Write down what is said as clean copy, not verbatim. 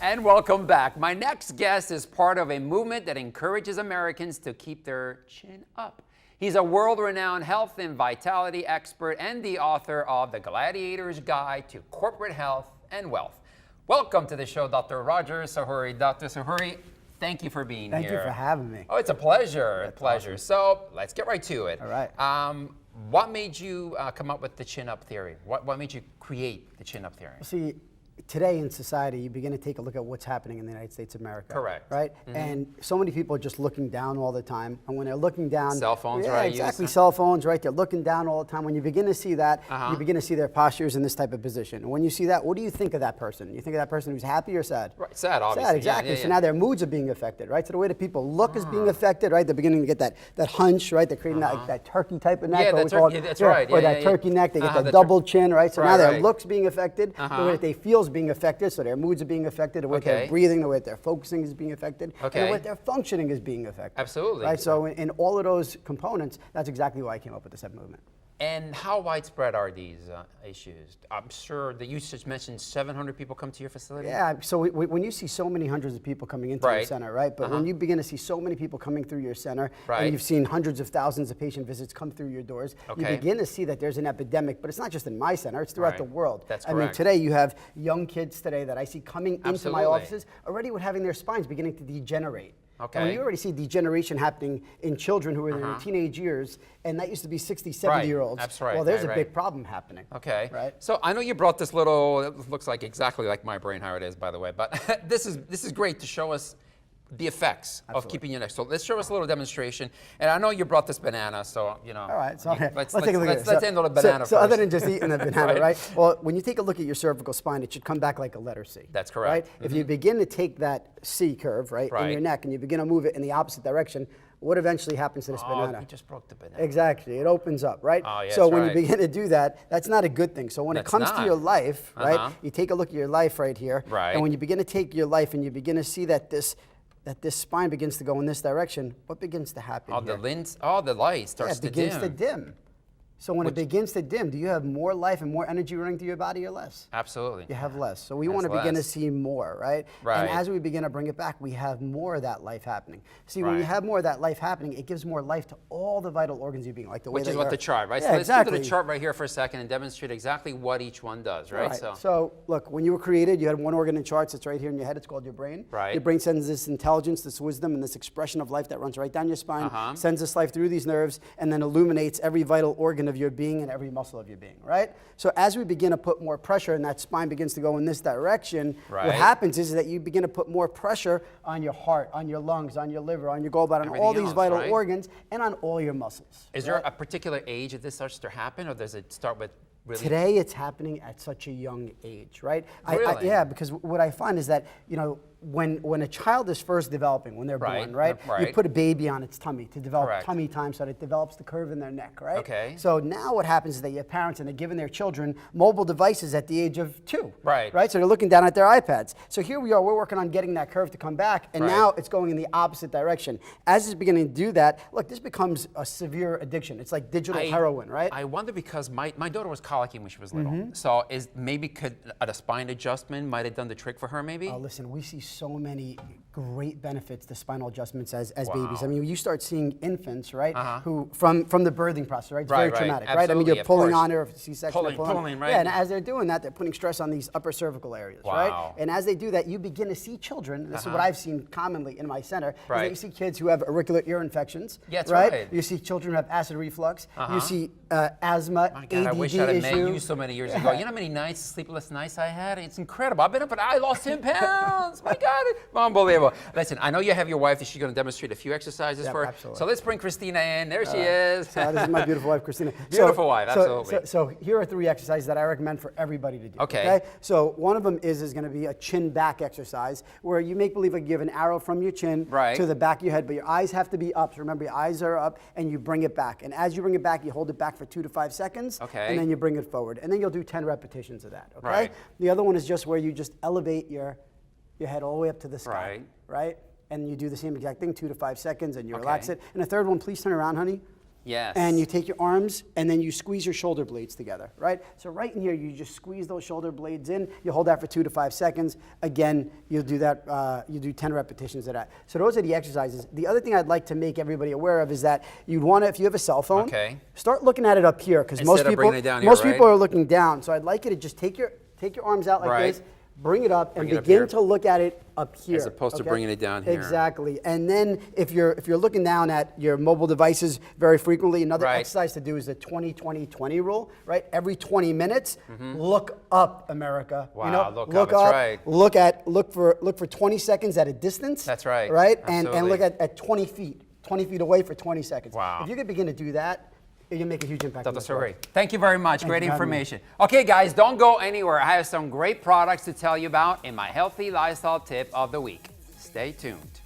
And welcome back. My next guest is part of a movement that encourages Americans to keep their chin up. He's a world-renowned health and vitality expert and the author of The Gladiator's Guide to Corporate Health and Wealth. Welcome to the show, Dr. Roger Sahuri. Dr. Sahuri, thank you for being here. Thank you for having me. Oh, it's a pleasure. That's pleasure. awesome. So let's get right to it. All right. What made you come up with the chin-up theory? What made you create the chin-up theory? See, today in society, you begin to take a look at what's happening in the United States of America. Correct. Right? Mm-hmm. And so many people are just looking down all the time. And when they're looking down... Cell phones, yeah, right? exactly. Cell phones, right? They're looking down all the time. When you begin to see that, you begin to see their postures in this type of position. And when you see that, what do you think of that person? You think of that person who's happy or sad? Right. Sad, obviously. Sad, exactly. So now their moods are being affected, right? So the way that people look is being affected, right? They're beginning to get that hunch, right? They're creating that turkey type of neck. Yeah, that's right. Or that turkey neck. They get that double chin, right? So now their looks being affected. The way that they feel is being affected. So their moods are being affected. The way they're breathing, the way that they're focusing is being affected. And the way that they're functioning is being affected. Absolutely. Right? So in all of those components, that's exactly why I came up with the SEP movement. And how widespread are these issues? I'm sure that you just mentioned 700 people come to your facility? Yeah, so when you see so many hundreds of people coming into your center, right? But when you begin to see so many people coming through your center, and you've seen hundreds of thousands of patient visits come through your doors, you begin to see that there's an epidemic, but it's not just in my center, it's throughout the world. That's correct. I mean, today you have young kids today that I see coming into my offices already with having their spines beginning to degenerate. Okay. And when you already see degeneration happening in children who are in their teenage years, and that used to be 60, 70-year-olds. That's right. Well, there's a big problem happening. Okay. Right. So I know you brought this little, it looks like exactly like my brain, how it is, by the way, but this is great to show us the effects of keeping your neck. So let's show us a little demonstration. And I know you brought this banana, so, you know. All right, so let's take a look at it. Let's handle the banana first. So other than just eating the banana, right? Well, when you take a look at your cervical spine, it should come back like a letter C. That's correct. Right? If you begin to take that C curve, right, in your neck, and you begin to move it in the opposite direction, what eventually happens to this banana? Oh, you just broke the banana. Exactly. It opens up, right? Oh, yeah, so when you begin to do that, that's not a good thing. So when it comes to your life, right, you take a look at your life right here, and when you begin to take your life and you begin to see that this spine begins to go in this direction, what begins to happen here? The light starts to dim. It begins to dim. So when it begins to dim, do you have more life and more energy running through your body or less? Absolutely. You have less. So we want to begin to see more, right? Right. And as we begin to bring it back, we have more of that life happening. See, when you have more of that life happening, it gives more life to all the vital organs you're being, like the way Which is what the chart, right? Yeah, so let's exactly. go to the chart right here for a second and demonstrate exactly what each one does, right? So look, when you were created, you had one organ in charts. It's right here in your head. It's called your brain. Right. Your brain sends this intelligence, this wisdom, and this expression of life that runs right down your spine, sends this life through these nerves, and then illuminates every vital organ of your being and every muscle of your being, right? So as we begin to put more pressure and that spine begins to go in this direction, what happens is that you begin to put more pressure on your heart, on your lungs, on your liver, on your gallbladder, on all these vital organs, and on all your muscles. Is there a particular age that this starts to happen, or does it start with really? Today it's happening at such a young age, right? Really? Yeah, because what I find is that, you know, when a child is first developing, when they're born, right? You put a baby on its tummy to develop tummy time so that it develops the curve in their neck, right? Okay. So now what happens is that you have parents and they're giving their children mobile devices at the age of 2. Right. So they're looking down at their iPads. So here we are, we're working on getting that curve to come back, and now it's going in the opposite direction. As it's beginning to do that, look, this becomes a severe addiction. It's like digital heroin, right? I wonder because my daughter was colicking when she was little. So could a spine adjustment might have done the trick for her maybe? Listen, we see so many great benefits to spinal adjustments as babies. I mean, you start seeing infants, right, who from the birthing process, right? It's very traumatic, right? I mean, you're pulling on her, C-section, pulling, right? Yeah, and as they're doing that, they're putting stress on these upper cervical areas, right? And as they do that, you begin to see children, this is what I've seen commonly in my center, is that you see kids who have auricular ear infections, right? You see children who have acid reflux, you see asthma, My God, ADD I wish I had met issue. you so many years ago. You know how many nights, sleepless nights I had? It's incredible. I've been up and I lost 10 pounds. My God, unbelievable. Listen, I know you have your wife. Is she going to demonstrate a few exercises for her? Absolutely. So let's bring Christina in. There she is. So this is my beautiful wife, Christina. Beautiful wife, absolutely. So here are 3 exercises that I recommend for everybody to do. Okay. So one of them is going to be a chin back exercise, where you make believe like you have an arrow from your chin to the back of your head, but your eyes have to be up. So remember, your eyes are up, and you bring it back. And as you bring it back, you hold it back for 2 to 5 seconds, and then you bring it forward. And then you'll do 10 repetitions of that, okay? The other one is just where you just elevate your head all the way up to the sky, right? And you do the same exact thing, 2 to 5 seconds, and you relax it. And the third one, please turn around, honey. Yes. And you take your arms and then you squeeze your shoulder blades together, right? So right in here, you just squeeze those shoulder blades in. You hold that for 2 to 5 seconds. Again, you'll do that, you do 10 repetitions of that. So those are the exercises. The other thing I'd like to make everybody aware of is that you'd want to, if you have a cell phone, start looking at it up here, because most people are looking down. So I'd like you to just take your arms out like this, bring it up, and begin to look at it up here. As opposed to bringing it down here. Exactly. And then if you're looking down at your mobile devices very frequently, another exercise to do is the 20-20-20 rule, right? Every 20 minutes, look up, America. Wow, you know, look up. Look for 20 seconds at a distance. That's right. Right? And look at 20 feet away for 20 seconds. Wow. If you could begin to do that, you make a huge impact. That's so great. Thank you very much. Great information. Okay, guys, don't go anywhere. I have some great products to tell you about in my healthy lifestyle tip of the week. Stay tuned.